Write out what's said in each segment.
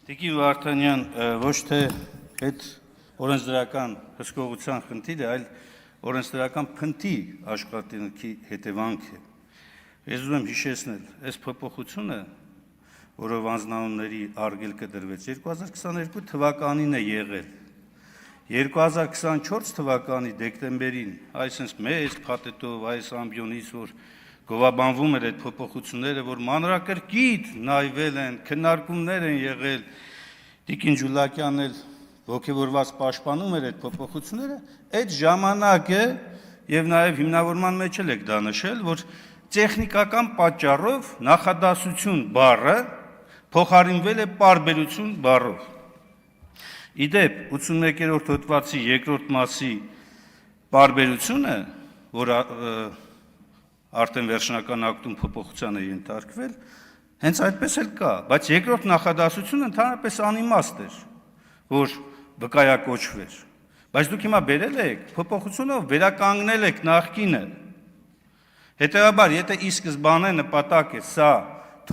Տիկին Վարդանյան, ոչ թե հետ օրենսդրական հսկողության խնդիր է, այլ օրենսդրական փնթի աշխատանքի հետևանք է։ Ես ուզում եմ հիշեցնել, այս փոփոխությունը, որով անձնանունների արգելքը դրվեց, 2022 թվականին է եղել։ 2024 թվականի դեկտեմբերին, այսինքն մեծ փաթեթով, այս ամբիոնից, որ գովաբանվում էր այդ փոփոխությունները, որ մանրակրկիտ նայվել են, քննարկումներ են եղել, Տիկին Ջուլակյանն էլ ոգևորված պաշտպանում էր այդ փոփոխությունները, այդ ժամանակը եւ նաեւ հիմնավորման մեջ էլ եք դա նշել, որ տեխնիկական պատճառով նախադասություն բառը փոխարինվել է պարբերություն բառով։ Իդեպ 81-րդ հոդվածի երկրորդ մասի պարբերությունը, որ արդեն վերջնական ակտում փոփոխության է ենթարկվել, հենց այդպես էլ կա, բայց երկրորդ նախադասությունը ընդհանրապես անիմաստ էր, որ վկայակոչվեր։ Բայց դուք հիմա բերել եք, փոփոխությունով վերականգնել եք նախկինը։ Հետևաբար, եթե ի սկզբանե նպատակը սա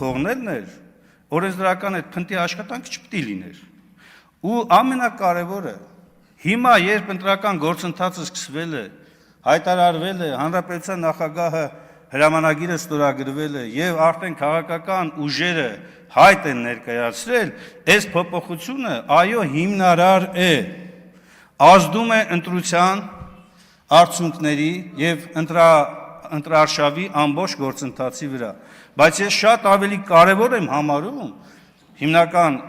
թողնելն էր, օրենսդրական այդ փնթի աշխատանքը չպետք է լիներ։ Ու ամենակարևորը, հիմա երբ ընտրական գործընթացը սկսվել է, հայտարարվել է, հանրապետության նախագահը հրամանագիրը ստորագրվել է եւ արդեն քաղաքական ուժերը հայտ են ներկայացրել, այս փոփոխությունը այո հիմնարար է, ազդում է ընտրության արդյունքների եւ ընտրարշավի ամբողջ գործընթացի վրա, բայց ես շատ ավելի կարեւոր եմ համարում հիմնական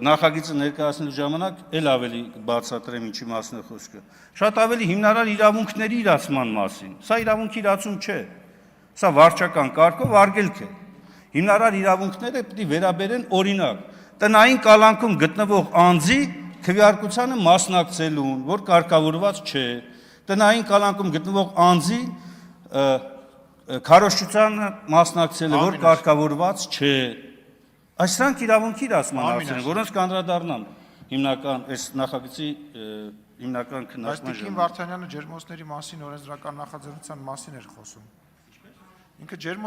նախագիծը ներկայացնելու ժամանակ էլ ավելի բացատրեմ ինչի մասին է խոսքը, շատ ավելի հիմնարար իրավունքների իրացման մասին, սա իրավունքի իրացում չէ, սա վարչական կարգով արգելք է, հիմնարար իրավունքները պետք է վերաբերեն օրինակ, տնային կալանքում գտնվող անձի քվեարկությանը մասնակցելուն, որ կարգավորված չէ, տնային կալանքում գտնվող անձի քարոզչությանը մասնակցելը, որ կարգավորված չէ, այսրանք իրավունքի իրացման հարցեր են, որոնց կանդրադառնամ հիմնական այս նախագծի հիմնական քննարկման ժամանակ։ Բայց Տիկին Վարդանյանը ջերմոցների մասին օրենսդրական նախաձեռնության մասին էր խոսում։ Ինքը